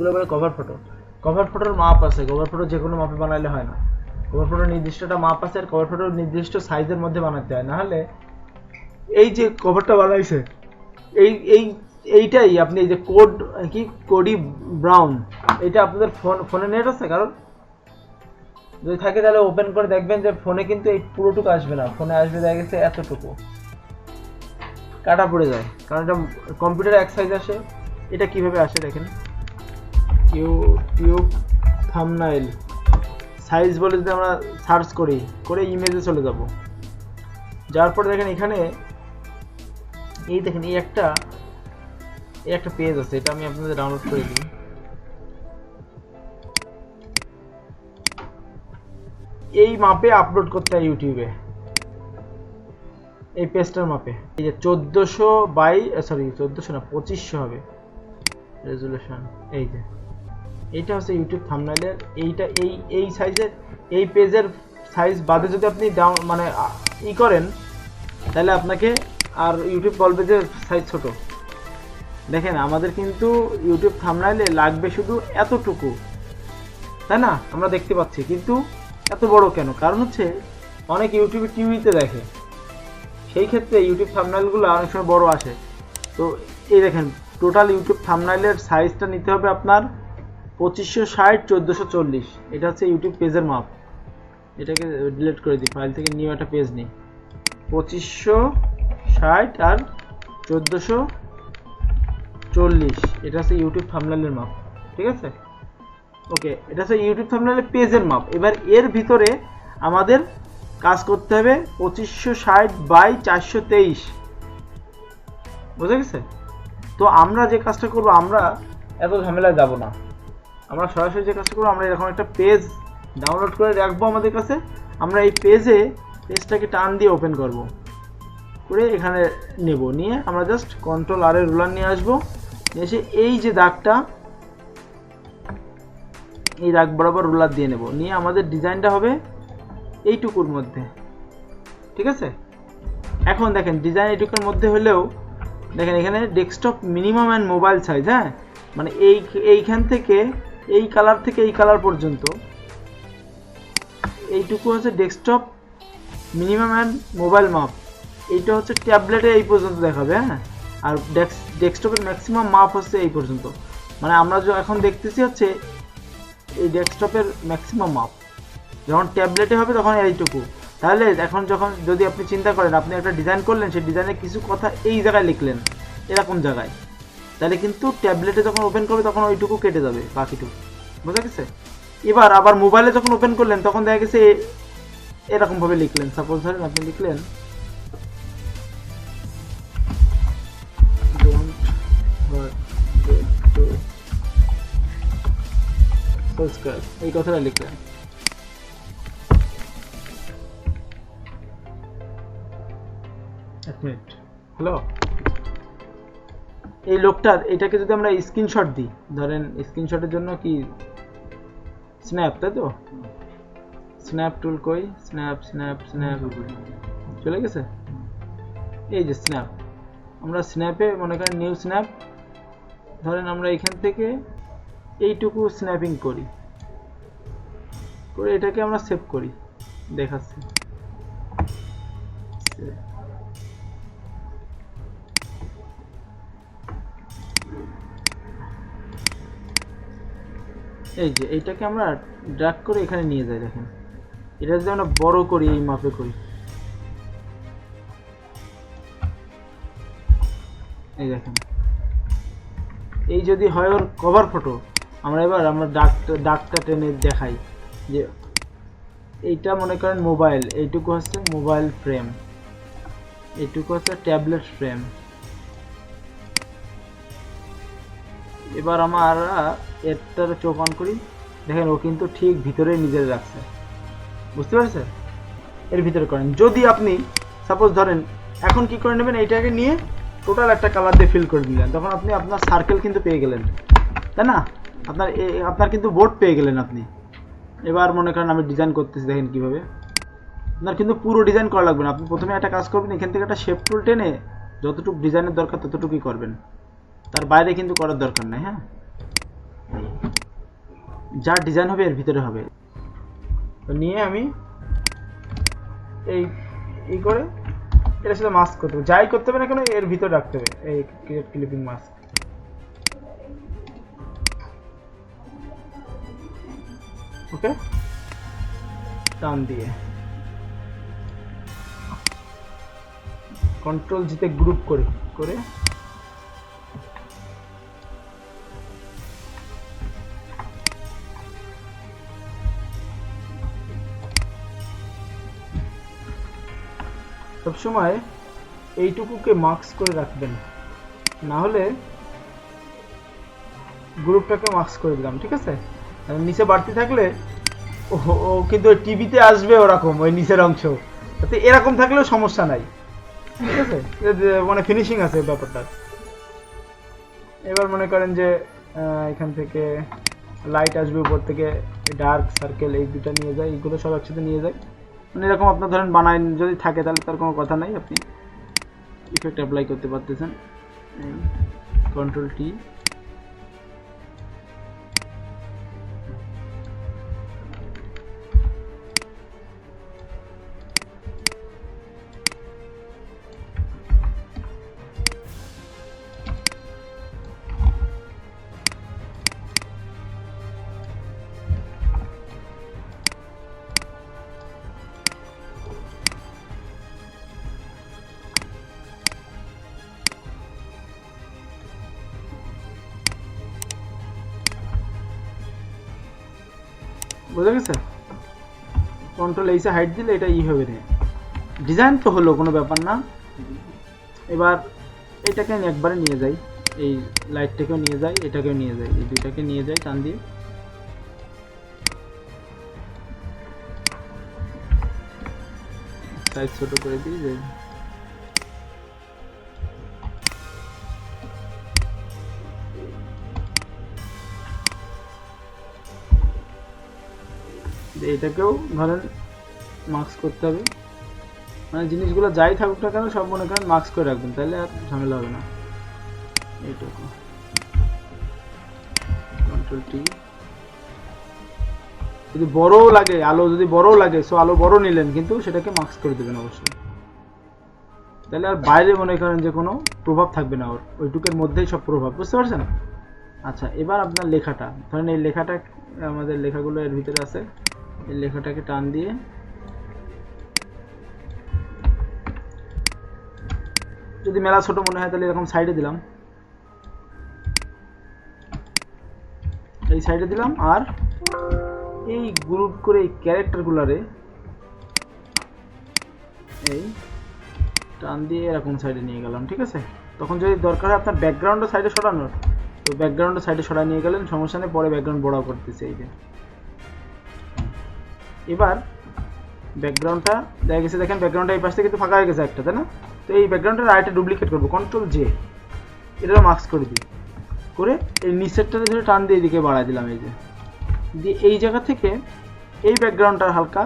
এগুলো বলে cover photo. Cover ফটোর মাপ আছে, কভার ফটো যে কোনো মাপে বানাইলে হয় না। কভার ফটোর নির্দিষ্টটা মাপ আছে, আর কভার ফটোর নির্দিষ্ট সাইজের মধ্যে বানাতে হয়, নাহলে এই যে কভারটা বানাইছে এইটাই আপনি এই যে কোডি ব্রাউন, এটা আপনাদের ফোনে নেট আছে কারণ? যদি থাকে তাহলে ওপেন করে দেখবেন যে ফোনে কিন্তু এই পুরোটুকু আসবে না, ফোনে আসবে দেখা গেছে এতটুকু, কাটা পড়ে যায়, কারণ এটা কম্পিউটারে এক সাইজ আসে। এটা কিভাবে আসে দেখেন, ইউটিউব থাম্বনেইল সাইজ বলে যদি আমরা সার্চ করে ইমেজে চলে যাব, যাওয়ার পরে দেখেন এখানে এই দেখেন এই একটা পেজ আছে, এটা আমি আপনাদের ডাউনলোড করে দিই। এই মাপে আপলোড করতে হয় ইউটিউবে, এই পেজটার মাপে। এই যে 1400 বাই 1400 না 2500 হবে রেজুলেশন। এই যে এইটা হচ্ছে ইউটিউব থাম্বনেইলের, এইটা এই সাইজের, এই পেজের সাইজ বাদে যদি আপনি মানে করেন তাহলে আপনাকে আর ইউটিউব বলবে যে সাইজ ছোট। দেখেন আমাদের কিন্তু ইউটিউব থাম্বনেইলে লাগবে শুধু এতটুকু, তাই না? আমরা দেখতে পাচ্ছি, কিন্তু এত বড় কেন? কারণ হচ্ছে অনেক ইউটিউবে টিভিতে দেখে, সেই ক্ষেত্রে ইউটিউব থাম্বনেইলগুলো অনেক সময় বড় আসে। তো এই দেখেন টোটাল ইউটিউব থাম্বনেইলের সাইজটা নিতে হবে আপনার 2560 1440। এটা হচ্ছে ইউটিউব পেজের মাপ। এটাকে ডিলিট করে দিই, ফাইল থেকে নিউ একটা পেজ নিই। 2560 আর 1440, এটা হচ্ছে ইউটিউব থাম্বনেইলের মাপ, ঠিক আছে? ওকে, এটা হচ্ছে ইউটিউব থাম্বনেইলের পেজের মাপ। এবার এর ভিতরে আমাদের কাজ করতে হবে 2560 বাই 423, বুঝা গেছে? তো আমরা যে কাজটা করবো, আমরা এত ঝামেলায় যাব না, আমরা সরাসরি যে কাজটা করবো, আমরা এরকম একটা পেজ ডাউনলোড করে রাখবো আমাদের কাছে। আমরা এই পেজটাকে টান দিয়ে ওপেন করব, করে এখানে নেব, নিয়ে আমরা জাস্ট কন্ট্রোল আর এর রুলার নিয়ে আসবো, এসে এই যে দাগটা, এই দাগ বরাবর রুলার দিয়ে নেব, নিয়ে আমাদের ডিজাইনটা হবে এইটুকুর মধ্যে, ঠিক আছে? এখন দেখেন ডিজাইন এইটুকুর মধ্যে হলেও দেখেন এখানে desktop minimum and mobile size, হ্যাঁ, মানে এইখান থেকে এই কালার থেকে এই কালার পর্যন্ত এইটুকু হচ্ছে ডেস্কটপ মিনিমাম অ্যান্ড মোবাইল মাপ। এইটা হচ্ছে ট্যাবলেটে এই পর্যন্ত দেখাবে, হ্যাঁ, আর ডেস্কটপের ম্যাক্সিমাম মাপ হচ্ছে এই পর্যন্ত। মানে আমরা এখন দেখতেছি হচ্ছে এই ডেস্কটপের ম্যাক্সিমাম মাপ, যখন ট্যাবলেটে হবে তখন এইটুকু। তাহলে এখন যদি আপনি চিন্তা করেন, আপনি একটা ডিজাইন করলেন, সেই ডিজাইনে কিছু কথা এই জায়গায় লিখলেন, এরকম জায়গায়, তাহলে কিন্তু ট্যাবলেটে যখন ওপেন করবে তখন ওইটুকু কেটে যাবে, বাকিটুকু, বুঝা গেছে? এবার আবার মোবাইলে যখন ওপেন করলেন তখন দেখা গেছে এরকমভাবে লিখলেন, সাপোজ ধরেন আপনি লিখলেন এই কথাটা লিখলেন, এক মিনিট, হ্যালো, এই লোকটার এটাকে যদি আমরা স্ক্রিনশট দিই, ধরেন স্ক্রিনশটের জন্য কি স্ন্যাপ, তাই তো? স্ন্যাপ টুল কই, স্ন্যাপ চলে গেছে, এই যে স্ন্যাপ। আমরা স্ন্যাপে মনে করেন নিউ স্ন্যাপ, ধরেন আমরা এখান থেকে এইটুকু স্ন্যাপিং করে এটাকে আমরা সেভ করি, দেখাচ্ছি। এই যে এইটাকে আমরা ড্র্যাগ করে এখানে নিয়ে যাই, দেখেন এটা যদি আমরা বড় করি, এই মাপে করি, এই দেখেন, এই যদি হয় ওর কভার ফটো, আমরা ডাকটা টেনে দেখাই যে এইটা মনে করেন মোবাইল, এইটুকু হচ্ছে মোবাইল ফ্রেম, এইটুকু হচ্ছে ট্যাবলেট ফ্রেম। এবার আমরা এরটার চোখ অন করি, দেখেন ও কিন্তু ঠিক ভিতরে নিজের রাখছে, বুঝতে পারছে? এর ভিতরে করেন। যদি আপনি সাপোজ ধরেন এখন কি করে নেবেন, এইটাকে নিয়ে টোটাল একটা কালার দিয়ে ফিল করে দিলেন, তখন আপনি আপনার সার্কেল কিন্তু পেয়ে গেলেন, তাই না? আপনার কিন্তু বোর্ড পেয়ে গেলেন আপনি। এবার মনে করেন আমি ডিজাইন করতেছি, দেখেন কিভাবে। আপনার কিন্তু পুরো ডিজাইন করা লাগবে না, আপনি প্রথমে একটা কাজ করবেন, এখান থেকে একটা শেপ টুল টেনে যতটুকু ডিজাইনের দরকার ততটুকুই করবেন, তার বাইরে কিন্তু করার দরকার নাই, হ্যাঁ। যা ডিজাইন হবে এর ভিতরে হবে। তো নিয়ে আমি এই করে এটার সাথে মাস্ক করতে হবে, যাই করতে হবে না কেন এর ভিতরে রাখতে হবে। এই ক্রিয়েট ক্লিপিং মাস্ক, ওকে, টান দিয়ে কন্ট্রোল জিতে গ্রুপ করে করে সবসময় এইটুকুকে মার্কস করে রাখবেন, না হলে গ্রুপটাকে মার্কস করে দিলাম, ঠিক আছে। আর নিচে বাড়তি থাকলে ও কিন্তু টিভিতে আসবে ওরকম, ওই নিচের অংশ, তাতে এরকম থাকলেও সমস্যা নাই, ঠিক আছে, মানে ফিনিশিং আছে ব্যাপারটা। এবার মনে করেন যে এখান থেকে লাইট আসবে উপর থেকে, ডার্ক সার্কেল এই দুটো নিয়ে যায়, এইগুলো সব একসাথে নিয়ে যায়, মানে এরকম আপনার ধরেন বানায় যদি থাকে তাহলে তার কোনো কথা নাই, আপনি ইফেক্ট অ্যাপ্লাই করতে পারতেছেন। কন্ট্রোল টি, বুঝা গেছে। কন্ট্রোল এইসে হাইট দিলে এটা হবে রে, ডিজাইন তো হলো, কোনো ব্যাপার না। এবার এটাকে আমি একবারে নিয়ে যাই, এই লাইটটাকেও নিয়ে যাই, এটাকেও নিয়ে যাই, এই দুইটাকে নিয়ে যাই টান দিয়ে, সাইজ ছোট করে দিই যে এটাকেও ধরেন মার্কস করতে হবে, মানে জিনিসগুলো যাই থাকুক না কেন সব মনে করেন মার্কস করে রাখবেন, তাহলে আর ঝামেলা হবে না। এইটুকু কন্ট্রোল টি, যদি বড় লাগে আলো, যদি বড় লাগে সো আলো বড় নিলেন, কিন্তু সেটাকে মার্কস করে দেবেন অবশ্যই, তাহলে আর বাইরে মনে করেন যে কোনো প্রভাব থাকবে না, ওর ওইটুকের মধ্যেই সব প্রভাব, বুঝতে পারছেন। আচ্ছা, এবার আপনার লেখাটা ধরেন, এই লেখাটা আমাদের লেখাগুলো এর ভিতরে আছে, এই লেখাটাকে টান দিয়ে যদি মেলা ছোট মনে হয় তাহলে এরকম সাইডে দিলাম, এই সাইডে দিলাম, আর এই গ্রুপ করে এই ক্যারেক্টারগুলোরে এই টান দিয়ে এরকম সাইডে নিয়ে গেলাম, ঠিক আছে। তখন যদি দরকার হয় আপনার ব্যাকগ্রাউন্ডের সাইডে সরানোর, তো ব্যাকগ্রাউন্ডের সাইডে সরাই নিয়ে গেলেন, সমস্যা নেই, পরে ব্যাকগ্রাউন্ড বড় করতেছে। এই যে এবার ব্যাকগ্রাউন্ডটা দেখা গেছে, দেখেন ব্যাকগ্রাউন্ডটা এই পাশ থেকে কিন্তু ফাঁকা হয়ে গেছে একটা, তাই না। তো এই ব্যাকগ্রাউন্ডের আরেকটা ডুপ্লিকেট করবো, কন্ট্রোল জে, এটা মার্কস করে দিই, করে এই নিচেরটাতে ধরে টান দিয়ে এদিকে বাড়াই দিলাম, এই যে দিয়ে এই জায়গা থেকে এই ব্যাকগ্রাউন্ডটা হালকা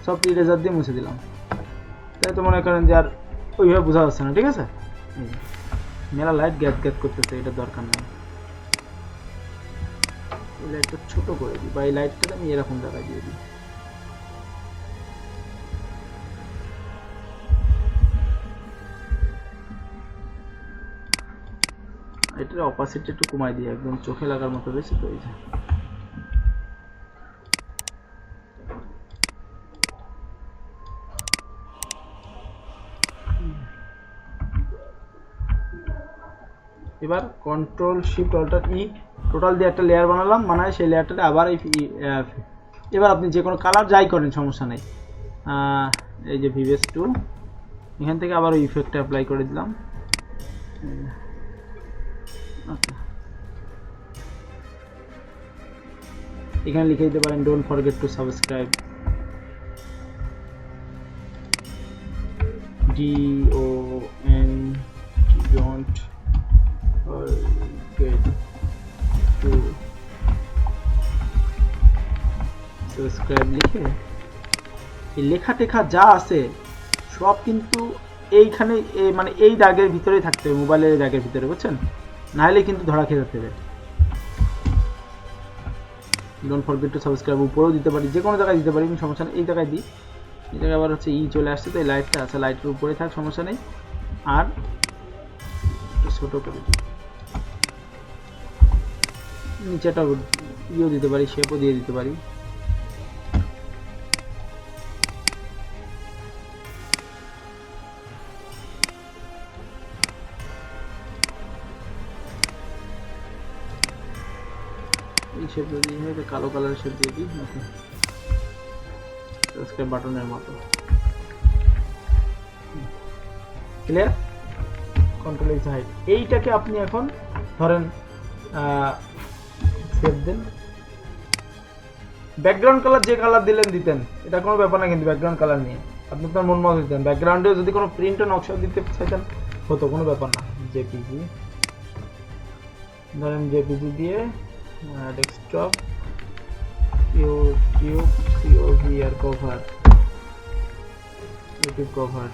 সব ইরেজার দিয়ে মুছে দিলাম, তাই তো মনে করেন যে আর ওইভাবে বোঝা যাচ্ছে না, ঠিক আছে। মেলা লাইট গ্যাপ গ্যাপ করতেছে, এটা দরকার নেই, এই লাইটটা ছোট করে দিই, বা এই লাইটটা আমি এরকম জায়গায় দিয়ে দিই। এটার অপাসিটি একটু কমাই দিই, একদম চোখে লাগার মতো বেশি তো। এই যে এবার কন্ট্রোল শিফট অল্টার ই, টোটাল দিয়ে একটা লেয়ার বানালাম, মানে সেই লেয়ারটাতে আবার এবার আপনি যে কোনো কালার যাই করেন সমস্যা নেই। এই যে ভিভেস 2, এখান থেকে আবার ওই ইফেক্টটা অ্যাপ্লাই করে দিলাম। এখানে লিখে দিতে পারেন don't forget to subscribe, don't forget to subscribe লিখে এই লেখা টেখা যা আছে সব কিন্তু এইখানে মানে এই দাগের ভিতরেই থাকতে হবে, মোবাইলের দাগের ভিতরে, বুঝছেন, নাহলে কিন্তু ধরা খেয়ে যেতে হবে। ডোন্ট ফরগেট টু সাবস্ক্রাইব উপরেও দিতে পারি, যে কোনো জায়গায় দিতে পারি, কোনো সমস্যা নেই। এই জায়গায় দিই, এই জায়গায় আবার হচ্ছে চলে আসছে, তো এই লাইটটা আছে, লাইটের উপরে থাক, সমস্যা নেই। আর ছোটো করে দিই, নিচেটা দিতে পারি, শেপও দিয়ে দিতে পারি। এই শেপ দিয়ে দিই, কালো কালারের শেপ দিয়ে দিই, ওকে সাবস্ক্রাইব বাটনের মতো। ক্লিয়ার? Control H hide. এইটাকে আপনি এখন ধরেন সেভ দেন। ব্যাকগ্রাউন্ড কালার যে কালার দিতেন, এটা কোনো ব্যাপার না, কিন্তু ব্যাকগ্রাউন্ড কালার নিয়ে আপনি আপনার মন মতো দিতেন। ব্যাকগ্রাউন্ডে যদি কোনো প্রিন্ট ও নকশা দিতে চাইতেন হতো, কোনো ব্যাপার না। জেপিজি ধরেন, জেপিজি দিয়ে ডেস্কটপ ইউটিউব সিওভি আর কভার, ইউটিউব কভার,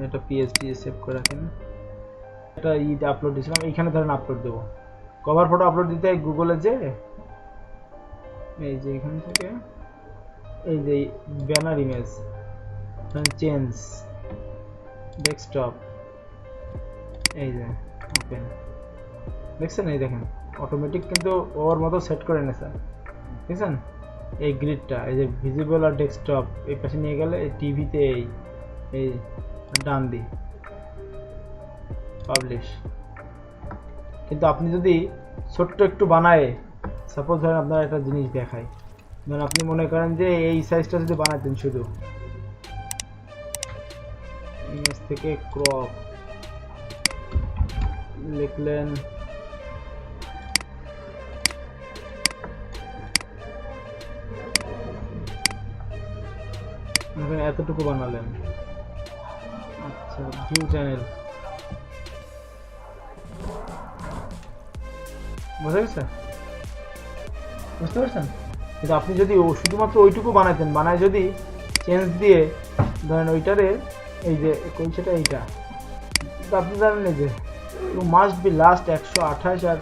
এটা পিএসডি সেভ করে রাখেন। এটা আপলোড দিয়েছিলাম, এইখানে ধরেন আপলোড দেবো। কভার ফটো আপলোড দিতে গুগলে যে এই যে এখান থেকে এই যে ব্যানার ইমেজ চেঞ্জ ডেস্কটপ, এই যে ওপেন, দেখছেন? এই দেখেন অটোমেটিক কিন্তু ওর মতো সেট করে নিয়েছে, দেখছেন? এই গ্রিডটা, এই যে ভিজিবল আর ডেস্কটপ এই পাশে নিয়ে গেলে এই টিভিতে এই ডান দি পাবলিশ। কিন্তু আপনি যদি ছোট্ট একটু বানায়, সাপোজ ধরেন আপনার একটা জিনিস দেখায়, ধরেন আপনি মনে করেন যে এই সাইজটা যদি বানাতেন, শুধু ইমেজ থেকে ক্রপ লিখলেন, এতটুকু বানালেন, আচ্ছা ভিউ চ্যানেল, বুঝতে পারছেন? বুঝতে পারছেন? কিন্তু আপনি যদি শুধুমাত্র ওইটুকু বানাতেন, বানায় যদি চেঞ্জ দিয়ে ধরেন ওইটারে এই যে কোনটা এইটা, আপনি জানেন এই যে মাস্ট বি লাস্ট 128 আর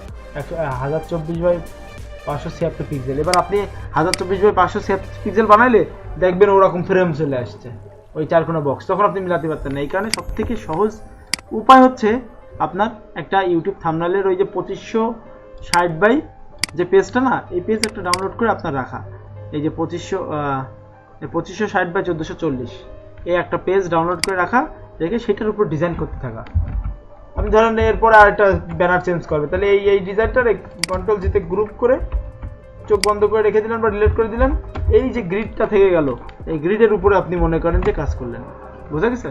1024x576 পিক্সেল। এবার আপনি 1024x576 পিক্সেল বানাইলে দেখবেন ওরকম ফ্রেম চলে আসছে, ওই চারকোনা বক্স, তখন আপনি মিলাতে পারতেন না। এই কারণে সবথেকে সহজ উপায় হচ্ছে আপনার একটা ইউটিউব থাম্বনেলের ওই যে 2560 বাই যে পেজটা না, এই পেজ একটা ডাউনলোড করে আপনার রাখা, এই যে 2560 বাই 1440 এই একটা পেজ ডাউনলোড করে রাখা, রেখে সেটার উপর ডিজাইন করতে থাকা। আপনি ধরেন এরপরে আরেকটা ব্যানার চেঞ্জ করবে, তাহলে এই ডিজাইনটা কন্ট্রোল জিতে গ্রুপ করে চোখ বন্ধ করে রেখে দিলেন বা ডিলিট করে দিলেন, এই যে গ্রিডটা থেকে গেল, এই গ্রিডের উপরে আপনি মনে করেন যে কাজ করলেন। বোঝা গেছে?